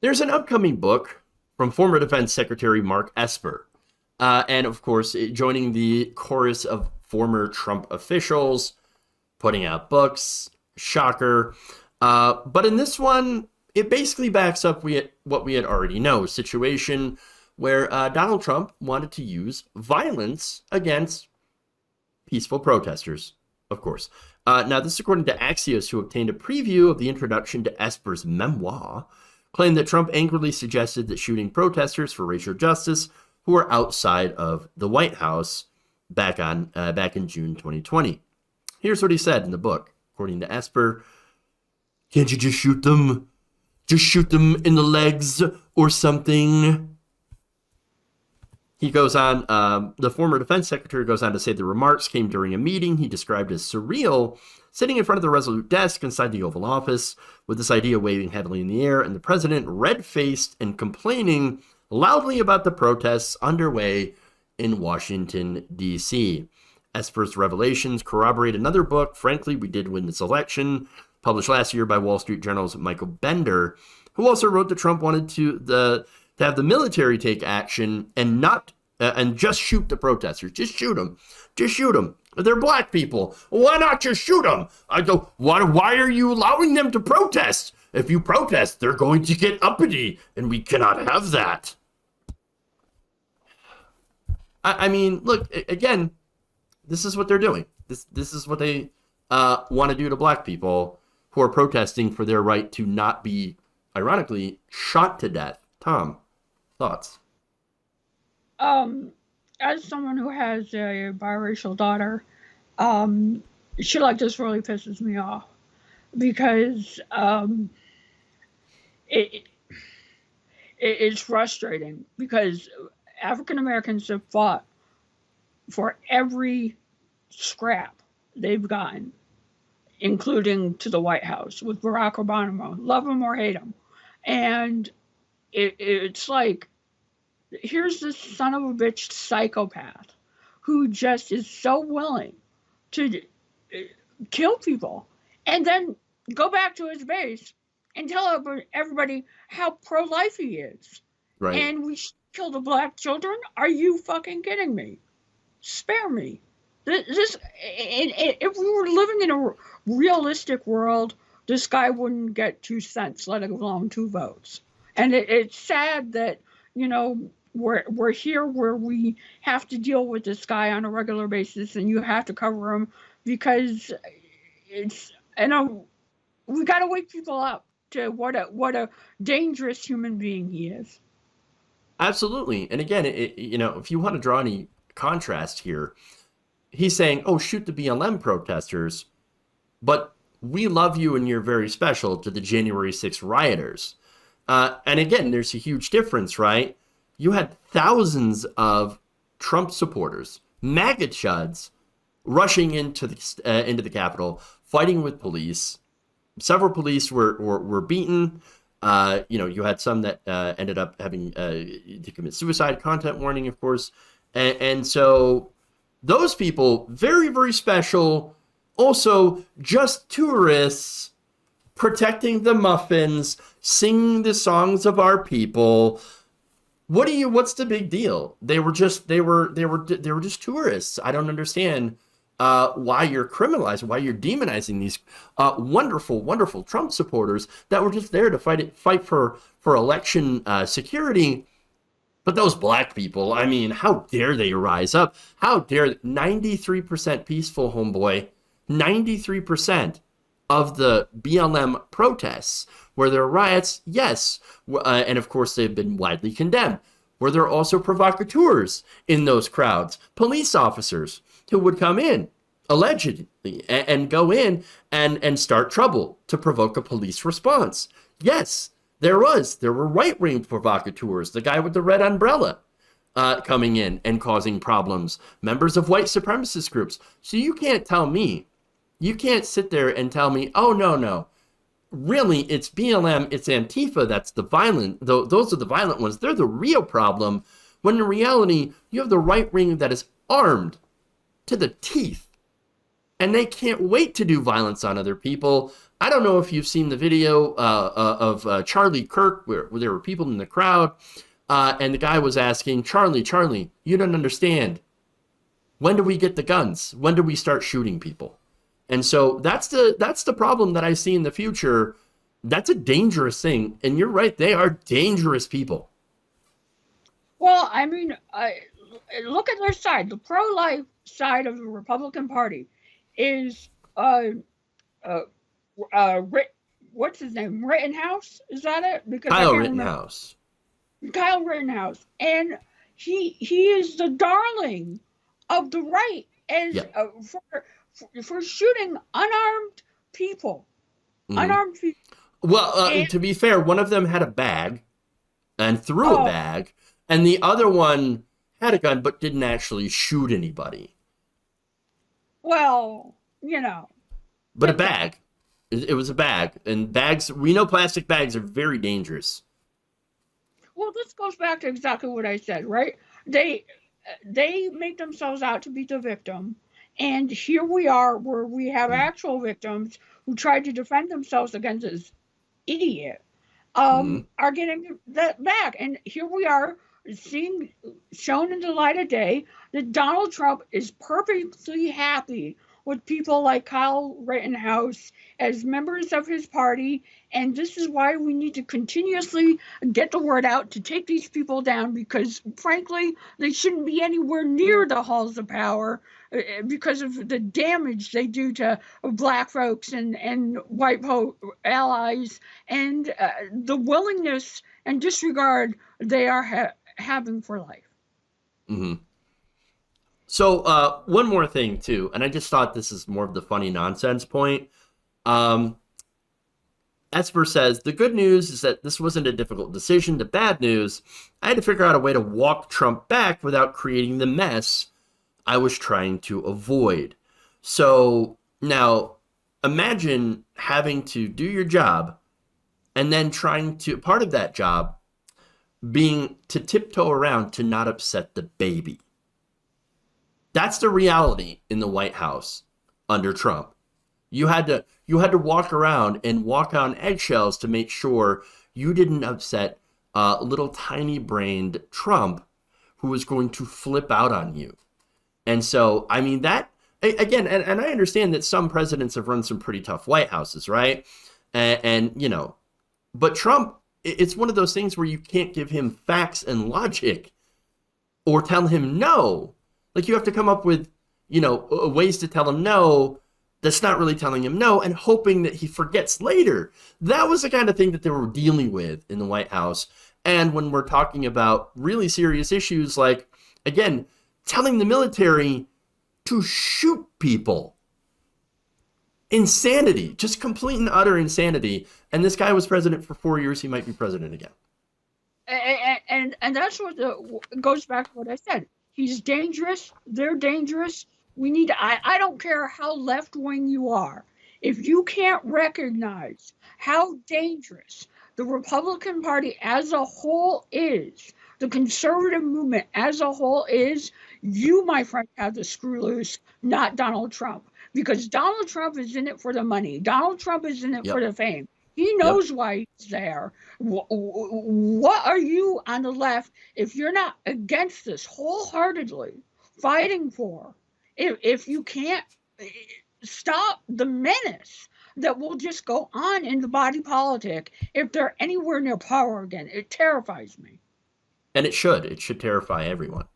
There's an upcoming book from former Defense Secretary Mark Esper. And of course, joining the chorus of former Trump officials, putting out books, shocker. But in this one, it basically backs up what we had already know, a situation where Donald Trump wanted to use violence against peaceful protesters, of course. Now, this is according to Axios, who obtained a preview of the introduction to Esper's memoir, claimed that Trump angrily suggested that shooting protesters for racial justice who were outside of the White House back in June 2020. Here's what he said in the book. According to Esper, can't you just shoot them? Just shoot them in the legs or something? He goes on, the former defense secretary goes on to say the remarks came during a meeting he described as surreal, sitting in front of the Resolute desk inside the Oval Office, with this idea waving heavily in the air, and the president red-faced and complaining loudly about the protests underway in Washington, D.C. Esper's revelations corroborate another book, Frankly, We Did Win This Election, published last year by Wall Street Journal's Michael Bender, who also wrote that Trump wanted to have the military take action and not and just shoot the protesters. Just shoot them. Just shoot them. They're black people. Why not just shoot them? I go, why are you allowing them to protest? If you protest, they're going to get uppity, and we cannot have that. I mean, look, again, this is what they're doing. This is what they want to do to black people who are protesting for their right to not be, ironically, shot to death. Tom, thoughts? As someone who has a biracial daughter, shit like this really pisses me off because it's frustrating because African Americans have fought for every scrap they've gotten, including to the White House with Barack Obama, love him or hate him. And it's like, here's this son of a bitch psychopath who just is so willing to kill people and then go back to his base and tell everybody how pro-life he is. Right. And we kill the black children? Are you fucking kidding me? Spare me. If we were living in a realistic world, this guy wouldn't get 2 cents, let alone 2 votes. And it's sad that, you know, we're here where we have to deal with this guy on a regular basis and you have to cover him because it's, you know, we got to wake people up to what a dangerous human being he is. Absolutely. And again, you know, if you want to draw any contrast here, he's saying, oh, shoot the BLM protesters, but we love you and you're very special to the January 6th rioters. And again, there's a huge difference, right? You had thousands of Trump supporters, MAGA chuds, rushing into the Capitol, fighting with police. Several police were beaten. You know, you had some that ended up having to commit suicide, content warning, of course. And so those people, very, very special, also just tourists protecting the muffins, singing the songs of our people. What's the big deal? They were just tourists. I don't understand why you're criminalizing, why you're demonizing these wonderful, wonderful Trump supporters that were just there to fight for election security. But those black people, I mean, how dare they rise up? How dare 93% peaceful, homeboy, 93% of the BLM protests, where there are riots, yes, and of course they've been widely condemned, where there are also provocateurs in those crowds, police officers who would come in, allegedly, and go in and start trouble to provoke a police response. Yes, there were right-wing provocateurs, the guy with the red umbrella coming in and causing problems, members of white supremacist groups. So you can't sit there and tell me, oh, no, really, it's BLM, it's Antifa, that's the violent, those are the violent ones, they're the real problem, when in reality, you have the right wing that is armed to the teeth and they can't wait to do violence on other people. I don't know if you've seen the video of Charlie Kirk, where there were people in the crowd, and the guy was asking, Charlie, you don't understand. When do we get the guns? When do we start shooting people? And so that's the problem that I see in the future. That's a dangerous thing. And you're right, they are dangerous people. Well, I mean, look at their side. The pro-life side of the Republican Party is uh, what's his name? Rittenhouse? Is that it? Because I Kyle can't remember. Rittenhouse. Kyle Rittenhouse, and he is the darling of the right as Yeah. For shooting unarmed people, Mhm. unarmed people. Well, And to be fair, one of them had a bag and threw a oh bag, and the other one had a gun but didn't actually shoot anybody. well, you know, But a it's a bag. It was a bag. And bags, we know plastic bags are very dangerous. well. This goes back to exactly what I said, right? They they make themselves out to be the victim, and here we are, where we have Mm-hmm. actual victims who tried to defend themselves against this idiot, Mm-hmm. are getting that back. And here we are seeing shown in the light of day that Donald Trump is perfectly happy with people like Kyle Rittenhouse as members of his party. And this is why we need to continuously get the word out to take these people down, because frankly, they shouldn't be anywhere near the halls of power because of the damage they do to black folks and white allies, and the willingness and disregard they are having for life. Mm-hmm. So, one more thing, too, and I just thought this is more of the funny nonsense point. Um, Esper says, the good news is that this wasn't a difficult decision. The bad news, I had to figure out a way to walk Trump back without creating the mess I was trying to avoid. So now imagine having to do your job and then trying to, part of that job being to tiptoe around to not upset the baby. That's the reality in the White House under Trump. You had to walk around and walk on eggshells to make sure you didn't upset little tiny brained Trump, who was going to flip out on you. And so, I mean, that, again, and I understand that some presidents have run some pretty tough White Houses, right? And but Trump, it's one of those things where you can't give him facts and logic or tell him no. Like, you have to come up with, ways to tell him no that's not really telling him no and hoping that he forgets later. That was the kind of thing that they were dealing with in the White House. And when we're talking about really serious issues like, again, telling the military to shoot people. Insanity, just complete and utter insanity. And this guy was president for 4 years. He might be president again. And that's what goes back to what I said. He's dangerous. They're dangerous. We need to, I don't care how left wing you are. If you can't recognize how dangerous the Republican Party as a whole is, the conservative movement as a whole is, you, my friend, have the screw loose, not Donald Trump. Because Donald Trump is in it for the money. Donald Trump is in it for Yep. the fame. He Yep. knows why he's there. What are you on the left, if you're not against this wholeheartedly, fighting for? If you can't stop the menace that will just go on in the body politic if they're anywhere near power again, it terrifies me. And it should. It should terrify everyone.